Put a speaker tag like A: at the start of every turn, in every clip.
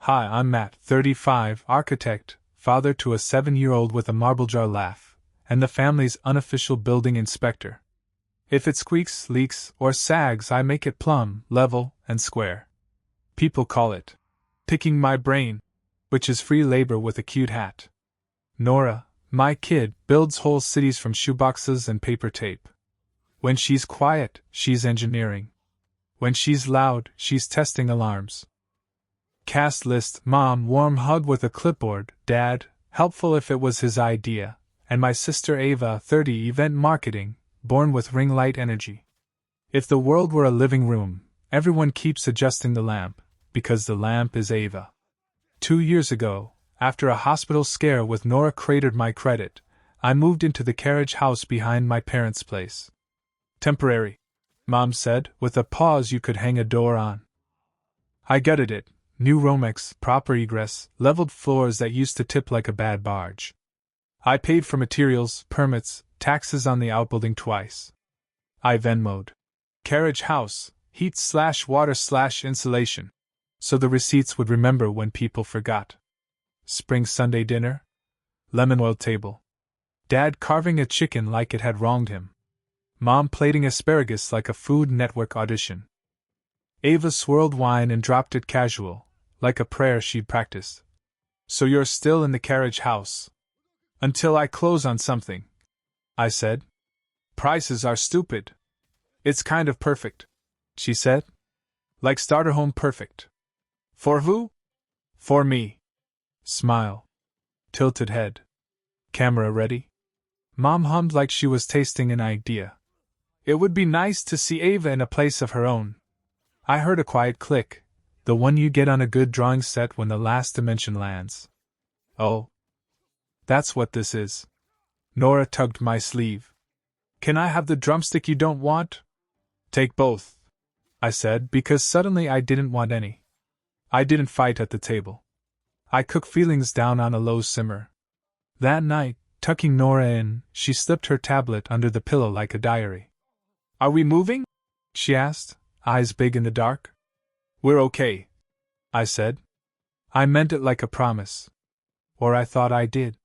A: Hi, I'm Matt, 35, architect, father to a 7-year-old with a marble jar laugh, and the family's unofficial building inspector. If it squeaks, leaks, or sags, I make it plumb, level, and square. People call it picking my brain, which is free labor with a cute hat. Nora, my kid, builds whole cities from shoeboxes and paper tape. When she's quiet, she's engineering. When she's loud, she's testing alarms. Cast list, Mom, warm hug with a clipboard, Dad, helpful if it was his idea, and my sister Ava, 30, event marketing, born with ring light energy. If the world were a living room, everyone keeps adjusting the lamp, because the lamp is Ava. 2 years ago, after a hospital scare with Nora cratered my credit, I moved into the Carriage house behind my parents' place. Temporary, Mom said, with a pause you could hang a door on. I gutted it. New Romex, proper egress, leveled floors that used to tip like a bad barge. I paid for materials, permits, taxes on the outbuilding twice. I Venmo'd. Carriage house, heat/water/insulation. So the receipts would remember when people forgot. Spring Sunday dinner? Lemon oil table. Dad carving a chicken like it had wronged him. Mom plating asparagus like a Food Network audition. Ava swirled wine and dropped it casual, like a prayer she'd practiced. So you're still in the Carriage house? Until I close on something, I said. Prices are stupid. It's kind of perfect, she said. Like starter home perfect. For who? For me. Smile. Tilted head. Camera ready? Mom hummed like she was tasting an idea. It would be nice to see Ava in a place of her own. I heard a quiet click, the one you get on a good drawing set when the last dimension lands. Oh. That's what this is. Nora tugged my sleeve. Can I have the drumstick you don't want? Take both, I said, because suddenly I didn't want any. I didn't fight at the table. I cooked feelings down on a low simmer. That night, tucking Nora in, she slipped her tablet under the pillow like a diary. Are we moving? She asked, eyes big in the dark. We're okay, I said. I meant it like a promise. Or I thought I did.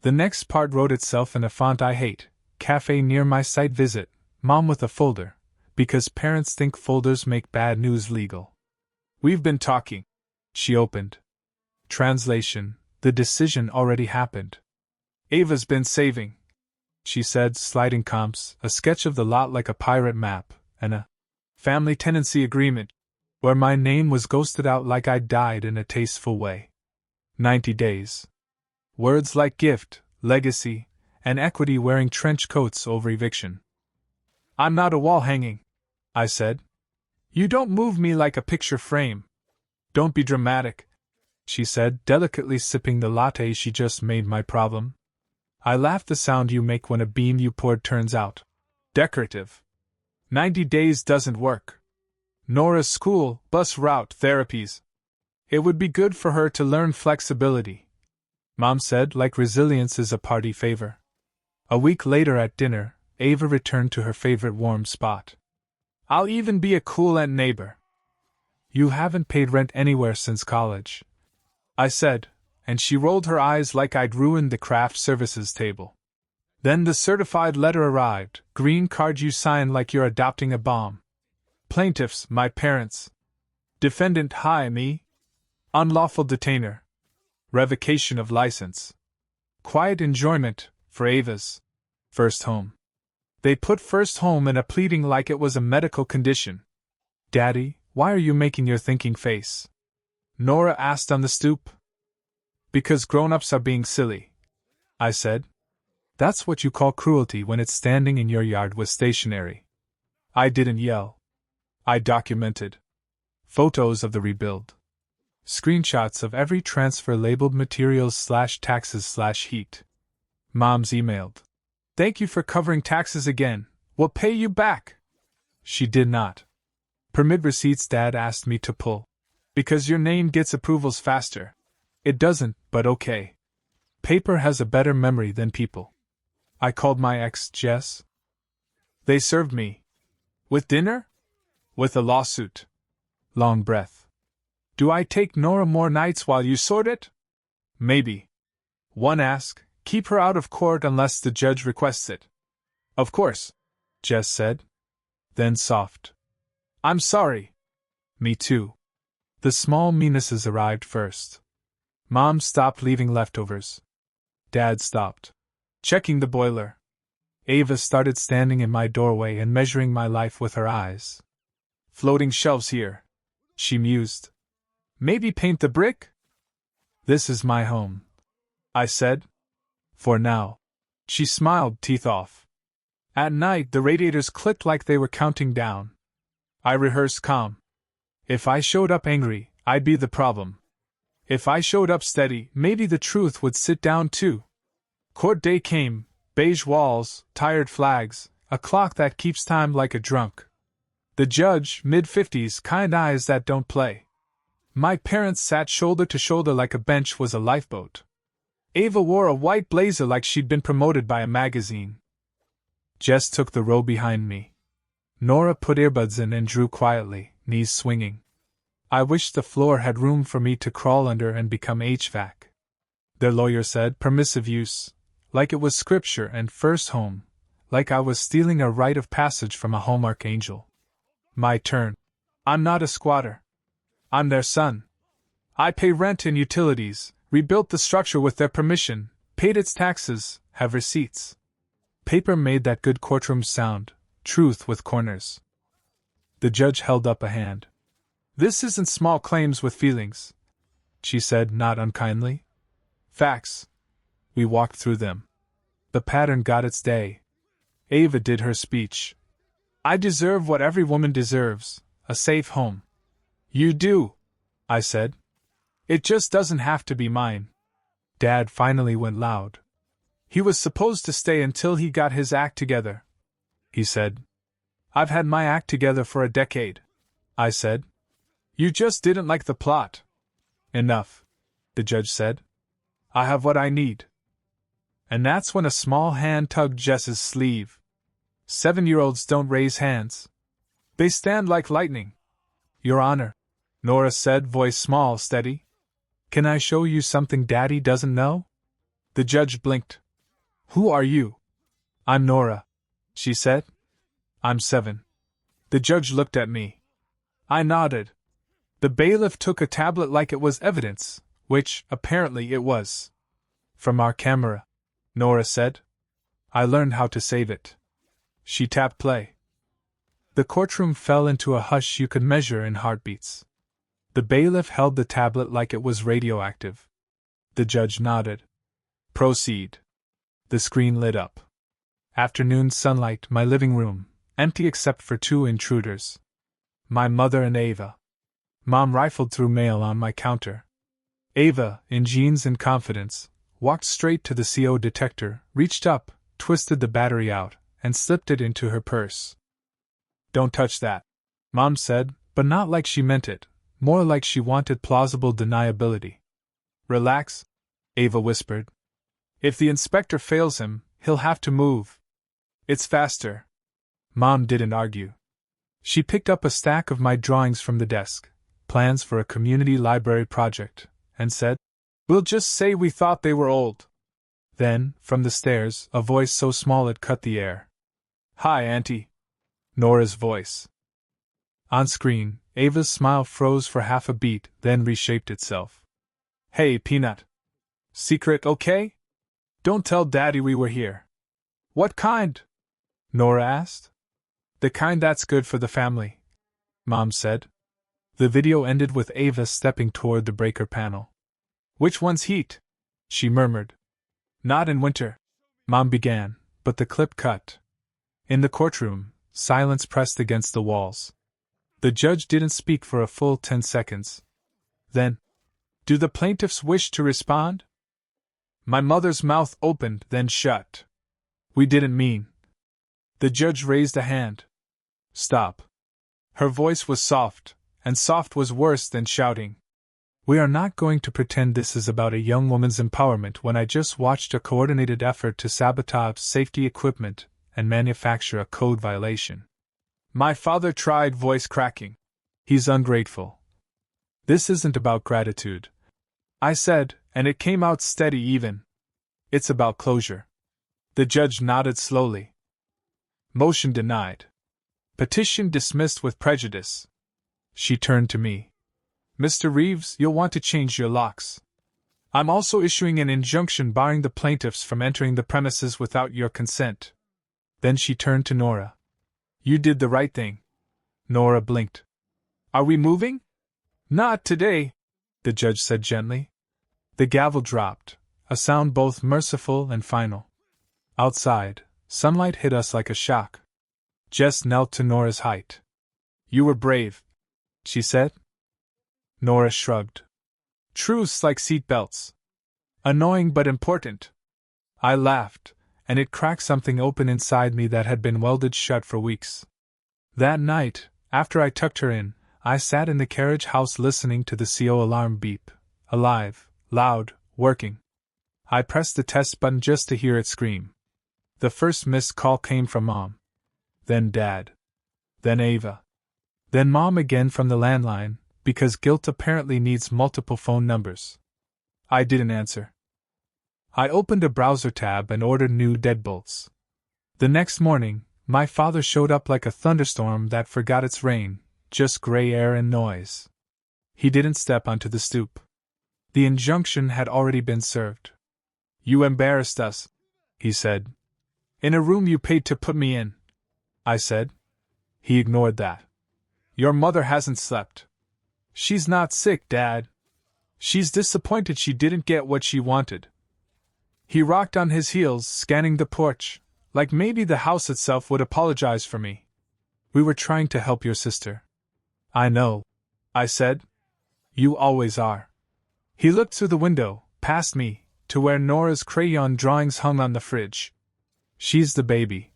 A: The next part wrote itself in a font I hate. Cafe near my site visit, Mom with a folder, because parents think folders make bad news legal. We've been talking. She opened. Translation, the decision already happened. Ava's been saving, she said, sliding comps, a sketch of the lot like a pirate map, and a family tenancy agreement, where my name was ghosted out like I'd died in a tasteful way. 90 days. Words like gift, legacy, and equity wearing trench coats over eviction. I'm not a wall hanging, I said. You don't move me like a picture frame. Don't be dramatic, she said, delicately sipping the latte she just made my problem. I laughed the sound you make when a bean you poured turns out decorative. 90 days doesn't work. Nora's school, bus route, therapies. It would be good for her to learn flexibility, Mom said, like resilience is a party favor. A week later at dinner, Ava returned to her favorite warm spot. I'll even be a cool aunt neighbor. You haven't paid rent anywhere since college, I said, and she rolled her eyes like I'd ruined the craft services table. Then the certified letter arrived, green card you sign like you're adopting a bomb. Plaintiffs, my parents. Defendant, hi, me. Unlawful detainer. Revocation of license. Quiet enjoyment, for Ava's first home. They put first home in a pleading like it was a medical condition. Daddy, why are you making your thinking face? Nora asked on the stoop. Because grown-ups are being silly, I said. That's what you call cruelty when it's standing in your yard with stationery. I didn't yell. I documented. Photos of the rebuild. Screenshots of every transfer labeled materials/taxes/heat. Mom's emailed. Thank you for covering taxes again. We'll pay you back. She did not. Permit receipts Dad asked me to pull. Because your name gets approvals faster. It doesn't, but okay. Paper has a better memory than people. I called my ex, Jess. They served me. With dinner? With a lawsuit. Long breath. Do I take Nora more nights while you sort it? Maybe. One ask, keep her out of court unless the judge requests it. Of course, Jess said. Then soft. I'm sorry. Me too. The small meannesses arrived first. Mom stopped leaving leftovers. Dad stopped checking the boiler. Ava started standing in my doorway and measuring my life with her eyes. Floating shelves here, she mused. Maybe paint the brick? This is my home, I said. For now. She smiled, teeth off. At night, the radiators clicked like they were counting down. I rehearsed calm. If I showed up angry, I'd be the problem. If I showed up steady, maybe the truth would sit down too. Court day came, beige walls, tired flags, a clock that keeps time like a drunk. The judge, mid-50s, kind eyes that don't play. My parents sat shoulder to shoulder like a bench was a lifeboat. Ava wore a white blazer like she'd been promoted by a magazine. Jess took the row behind me. Nora put earbuds in and drew quietly, knees swinging. I wished the floor had room for me to crawl under and become HVAC. Their lawyer said permissive use, like it was scripture and first home, like I was stealing a rite of passage from a Hallmark angel. My turn. I'm not a squatter. I'm their son. I pay rent and utilities, rebuilt the structure with their permission, paid its taxes, have receipts. Paper made that good courtroom sound, truth with corners. The judge held up a hand. This isn't small claims with feelings, she said, not unkindly. Facts. We walked through them. The pattern got its day. Ava did her speech. I deserve what every woman deserves, a safe home. You do, I said. It just doesn't have to be mine. Dad finally went loud. He was supposed to stay until he got his act together, he said. I've had my act together for a decade, I said. You just didn't like the plot. Enough, the judge said. I have what I need. And that's when a small hand tugged Jess's sleeve. 7-year-olds don't raise hands. They stand like lightning. Your Honor, Nora said, voice small, steady. Can I show you something Daddy doesn't know? The judge blinked. Who are you? I'm Nora, she said. I'm 7. The judge looked at me. I nodded. The bailiff took a tablet like it was evidence, which, apparently, it was. From our camera, Nora said. I learned how to save it. She tapped play. The courtroom fell into a hush you could measure in heartbeats. The bailiff held the tablet like it was radioactive. The judge nodded. Proceed. The screen lit up. Afternoon sunlight, my living room, empty except for 2 intruders. My mother and Ava. Mom rifled through mail on my counter. Ava, in jeans and confidence, walked straight to the CO detector, reached up, twisted the battery out, and slipped it into her purse. Don't touch that, Mom said, but not like she meant it, more like she wanted plausible deniability. Relax, Ava whispered. If the inspector fails him, he'll have to move. It's faster. Mom didn't argue. She picked up a stack of my drawings from the desk, plans for a community library project, and said, We'll just say we thought they were old. Then, from the stairs, a voice so small it cut the air. Hi, Auntie. Nora's voice. On screen, Ava's smile froze for half a beat, then reshaped itself. Hey, Peanut. Secret okay? Don't tell Daddy we were here. What kind? Nora asked. The kind that's good for the family, Mom said. The video ended with Ava stepping toward the breaker panel. Which one's heat? She murmured. Not in winter, Mom began, but the clip cut. In the courtroom, silence pressed against the walls. The judge didn't speak for a full 10 seconds. Then, do the plaintiffs wish to respond? My mother's mouth opened, then shut. We didn't mean. The judge raised a hand. Stop. Her voice was soft, and soft was worse than shouting. We are not going to pretend this is about a young woman's empowerment when I just watched a coordinated effort to sabotage safety equipment and manufacture a code violation. My father tried, voice cracking. He's ungrateful. This isn't about gratitude, I said, and it came out steady even. It's about closure. The judge nodded slowly. Motion denied. Petition dismissed with prejudice. She turned to me. Mr. Reeves, you'll want to change your locks. I'm also issuing an injunction barring the plaintiffs from entering the premises without your consent. Then she turned to Nora. You did the right thing. Nora blinked. Are we moving? Not today, the judge said gently. The gavel dropped, a sound both merciful and final. Outside, sunlight hit us like a shock. Jess knelt to Nora's height. You were brave, she said. Nora shrugged. Truths like seat belts. Annoying but important. I laughed, and it cracked something open inside me that had been welded shut for weeks. That night, after I tucked her in, I sat in the carriage house listening to the CO alarm beep. Alive, loud, working. I pressed the test button just to hear it scream. The first missed call came from Mom. Then Dad. Then Ava. Then Mom again from the landline, because guilt apparently needs multiple phone numbers. I didn't answer. I opened a browser tab and ordered new deadbolts. The next morning, my father showed up like a thunderstorm that forgot its rain, just gray air and noise. He didn't step onto the stoop. The injunction had already been served. You embarrassed us, he said. In a room you paid to put me in, I said. He ignored that. Your mother hasn't slept. She's not sick, Dad. She's disappointed she didn't get what she wanted. He rocked on his heels, scanning the porch, like maybe the house itself would apologize for me. We were trying to help your sister. I know, I said. You always are. He looked through the window, past me, to where Nora's crayon drawings hung on the fridge. She's the baby,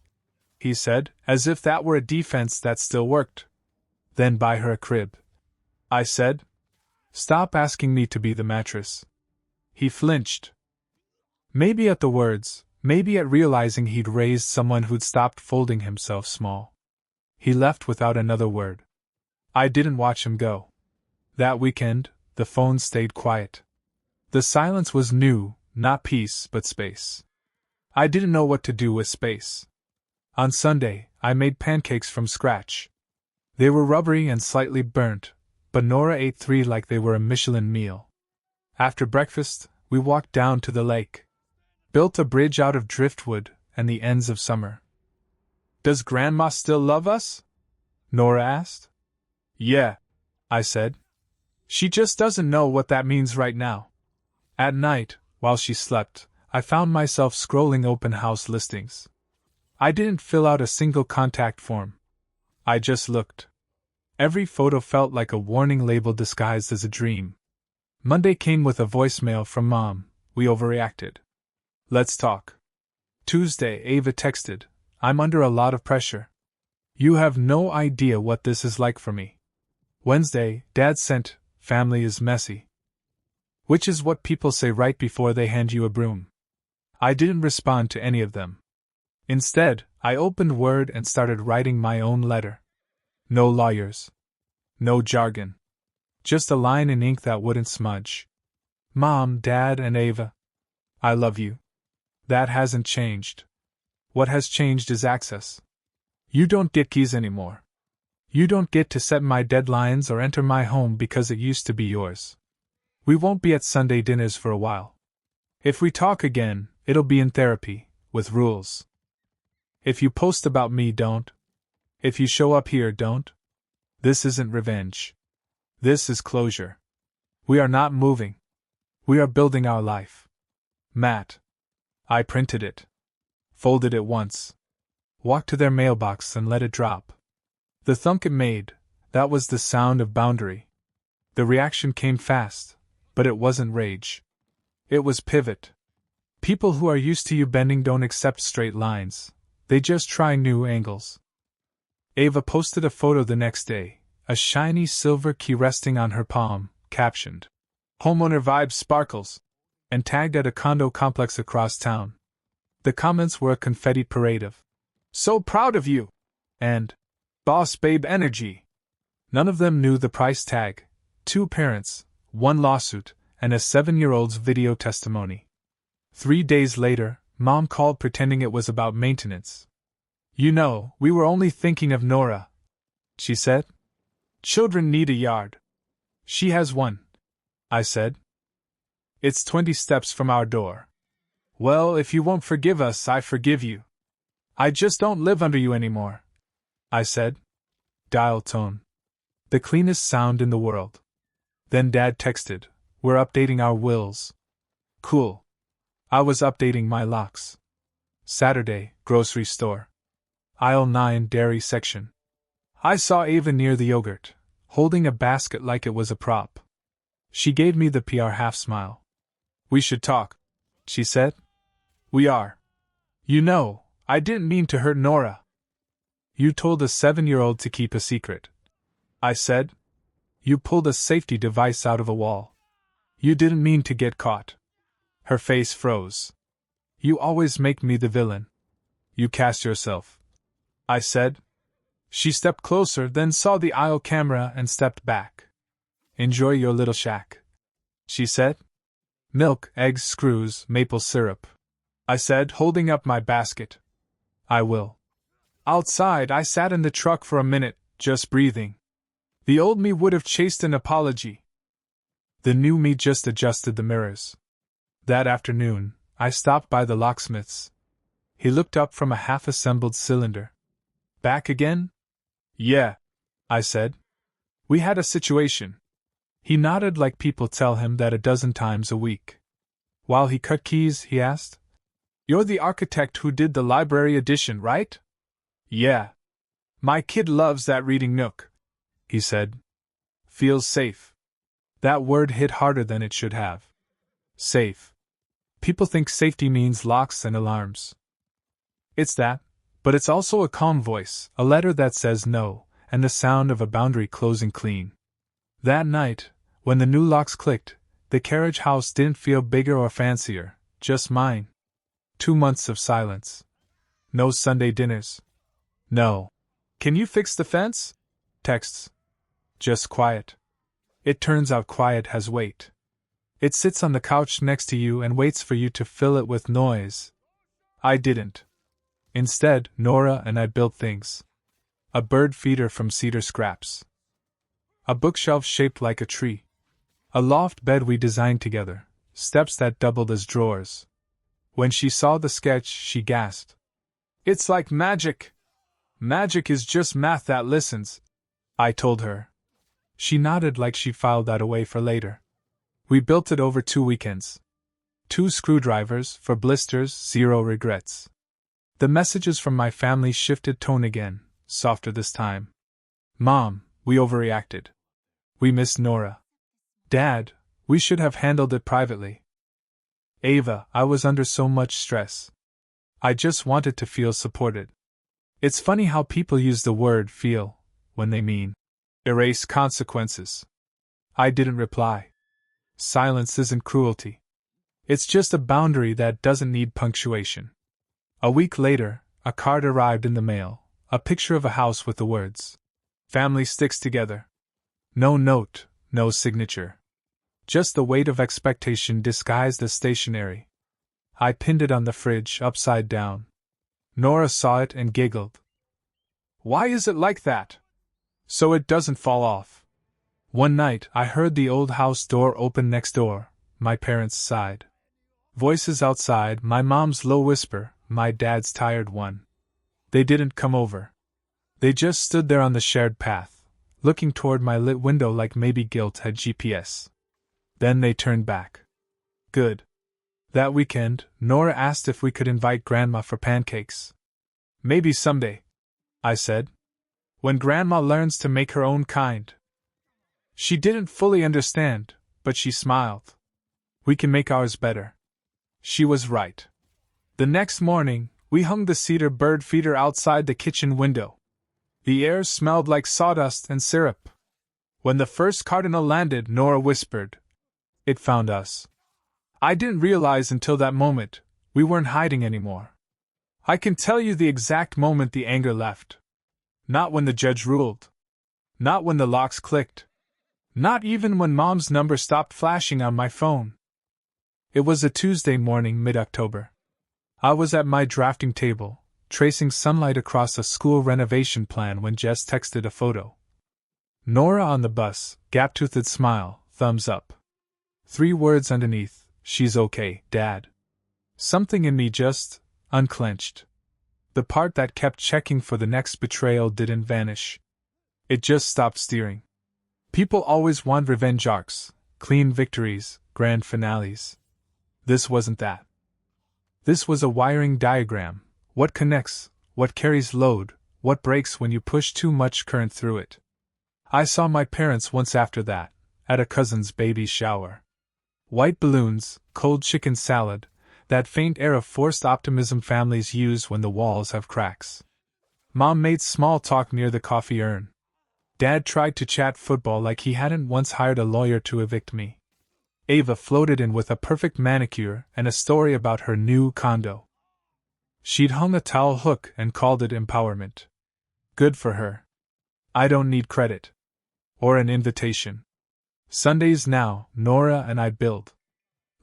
A: he said, as if that were a defense that still worked. Then buy her a crib, I said. Stop asking me to be the mattress. He flinched. Maybe at the words, maybe at realizing he'd raised someone who'd stopped folding himself small. He left without another word. I didn't watch him go. That weekend, the phone stayed quiet. The silence was new, not peace but space. I didn't know what to do with space. On Sunday, I made pancakes from scratch. They were rubbery and slightly burnt, but Nora ate 3 like they were a Michelin meal. After breakfast, we walked down to the lake. Built a bridge out of driftwood and the ends of summer. Does Grandma still love us? Nora asked. Yeah, I said. She just doesn't know what that means right now. At night, while she slept, I found myself scrolling open house listings. I didn't fill out a single contact form. I just looked. Every photo felt like a warning label disguised as a dream. Monday came with a voicemail from Mom. We overreacted. Let's talk. Tuesday, Ava texted, I'm under a lot of pressure. You have no idea what this is like for me. Wednesday, Dad sent, family is messy. Which is what people say right before they hand you a broom. I didn't respond to any of them. Instead, I opened Word and started writing my own letter. No lawyers. No jargon. Just a line in ink that wouldn't smudge. Mom, Dad, and Ava. I love you. That hasn't changed. What has changed is access. You don't get keys anymore. You don't get to set my deadlines or enter my home because it used to be yours. We won't be at Sunday dinners for a while. If we talk again, it'll be in therapy, with rules. If you post about me, don't. If you show up here, don't. This isn't revenge. This is closure. We are not moving. We are building our life. Matt. I printed it. Folded it once. Walked to their mailbox and let it drop. The thunk it made, that was the sound of boundary. The reaction came fast, but it wasn't rage. It was pivot. People who are used to you bending don't accept straight lines, they just try new angles. Ava posted a photo the next day, a shiny silver key resting on her palm, captioned, Homeowner Vibes Sparkles, and tagged at a condo complex across town. The comments were a confetti parade of, So proud of you! And, Boss Babe Energy! None of them knew the price tag, 2 parents, 1 lawsuit, and a 7-year-old's video testimony. 3 days later, Mom called pretending it was about maintenance. "You know, we were only thinking of Nora," she said. "Children need a yard." "She has one," I said. "It's 20 steps from our door." "Well, if you won't forgive us, I forgive you. I just don't live under you anymore," I said. Dial tone. The cleanest sound in the world. Then Dad texted, "We're updating our wills." Cool. I was updating my locks. Saturday, grocery store. Aisle 9, dairy section. I saw Ava near the yogurt, holding a basket like it was a prop. She gave me the PR half smile. "We should talk," she said. "We are. You know, I didn't mean to hurt Nora." "You told a 7-year-old to keep a secret," I said. "You pulled a safety device out of a wall. You didn't mean to get caught." Her face froze. "You always make me the villain. You cast yourself," I said. She stepped closer, then saw the aisle camera and stepped back. "Enjoy your little shack," she said. "Milk, eggs, screws, maple syrup," I said, holding up my basket. "I will." Outside, I sat in the truck for a minute, just breathing. The old me would have chased an apology. The new me just adjusted the mirrors. That afternoon, I stopped by the locksmith's. He looked up from a half-assembled cylinder. "Back again?" "Yeah," I said. "We had a situation." He nodded like people tell him that a dozen times a week. While he cut keys, he asked, "You're the architect who did the library addition, right?" "Yeah. My kid loves that reading nook," he said. "Feels safe." That word hit harder than it should have. Safe. People think safety means locks and alarms. It's that, but it's also a calm voice, a letter that says no, and the sound of a boundary closing clean. That night, when the new locks clicked, the Carriage house didn't feel bigger or fancier, just mine. 2 months of silence. No Sunday dinners. No. "Can you fix the fence?" Texts. Just quiet. It turns out quiet has weight. It sits on the couch next to you and waits for you to fill it with noise. I didn't. Instead, Nora and I built things. A bird feeder from cedar scraps. A bookshelf shaped like a tree. A loft bed we designed together, steps that doubled as drawers. When she saw the sketch, she gasped. "It's like magic!" "Magic is just math that listens," I told her. She nodded like she filed that away for later. We built it over 2 weekends. 2 screwdrivers, for blisters, 0 regrets. The messages from my family shifted tone again, softer this time. "Mom, we overreacted. We miss Nora." "Dad, we should have handled it privately." "Ava, I was under so much stress. I just wanted to feel supported." It's funny how people use the word feel when they mean erase consequences. I didn't reply. Silence isn't cruelty. It's just a boundary that doesn't need punctuation. A week later, a card arrived in the mail, a picture of a house with the words, "Family sticks together." No note, no signature. Just the weight of expectation disguised as stationery. I pinned it on the fridge, upside down. Nora saw it and giggled. "Why is it like that?" "So it doesn't fall off." One night, I heard the old house door open next door, my parents' side. Voices outside, my mom's low whisper, my dad's tired one. They didn't come over. They just stood there on the shared path, looking toward my lit window like maybe guilt had GPS. Then they turned back. Good. That weekend, Nora asked if we could invite Grandma for pancakes. "Maybe someday," I said. "When Grandma learns to make her own kind." She didn't fully understand, but she smiled. "We can make ours better." She was right. The next morning, we hung the cedar bird feeder outside the kitchen window. The air smelled like sawdust and syrup. When the first cardinal landed, Nora whispered, "It found us." I didn't realize until that moment, we weren't hiding anymore. I can tell you the exact moment the anger left. Not when the judge ruled. Not when the locks clicked. Not even when Mom's number stopped flashing on my phone. It was a Tuesday morning, mid-October. I was at my drafting table, tracing sunlight across a school renovation plan when Jess texted a photo. Nora on the bus, gap-toothed smile, thumbs up. 3 words underneath, she's okay, Dad. Something in me just unclenched. The part that kept checking for the next betrayal didn't vanish. It just stopped steering. People always want revenge arcs, clean victories, grand finales. This wasn't that. This was a wiring diagram. What connects, what carries load, what breaks when you push too much current through it. I saw my parents once after that, at a cousin's baby shower. White balloons, cold chicken salad, that faint air of forced optimism families use when the walls have cracks. Mom made small talk near the coffee urn. Dad tried to chat football like he hadn't once hired a lawyer to evict me. Ava floated in with a perfect manicure and a story about her new condo. She'd hung a towel hook and called it empowerment. Good for her. I don't need credit. Or an invitation. Sundays now, Nora and I build.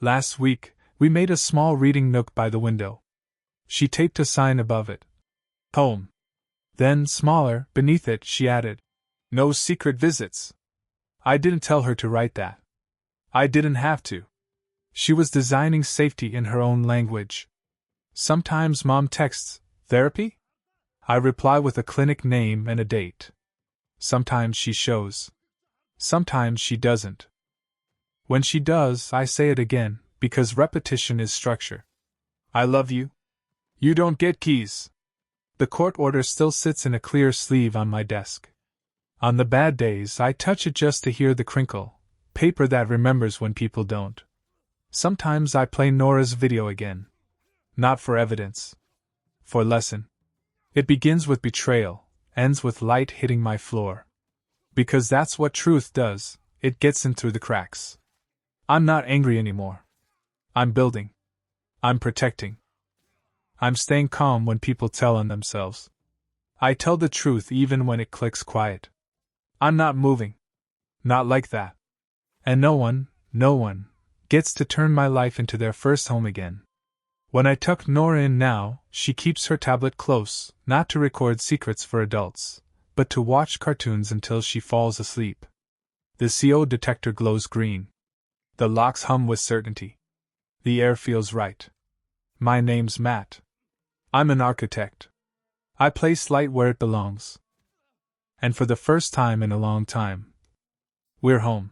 A: Last week, we made a small reading nook by the window. She taped a sign above it. Home. Then, smaller, beneath it, she added, "No secret visits." I didn't tell her to write that. I didn't have to. She was designing safety in her own language. Sometimes Mom texts, "Therapy?" I reply with a clinic name and a date. Sometimes she shows. Sometimes she doesn't. When she does, I say it again, because repetition is structure. I love you. You don't get keys. The court order still sits in a clear sleeve on my desk. On the bad days, I touch it just to hear the crinkle, paper that remembers when people don't. Sometimes I play Nora's video again. Not for evidence. For lesson. It begins with betrayal, ends with light hitting my floor. Because that's what truth does, it gets in through the cracks. I'm not angry anymore. I'm building. I'm protecting. I'm staying calm when people tell on themselves. I tell the truth even when it clicks quiet. I'm not moving. Not like that. And no one, gets to turn my life into their first home again. When I tuck Nora in now, she keeps her tablet close, not to record secrets for adults, but to watch cartoons until she falls asleep. The CO detector glows green. The locks hum with certainty. The air feels right. My name's Matt. I'm an architect. I place light where it belongs. And for the first time in a long time, we're home.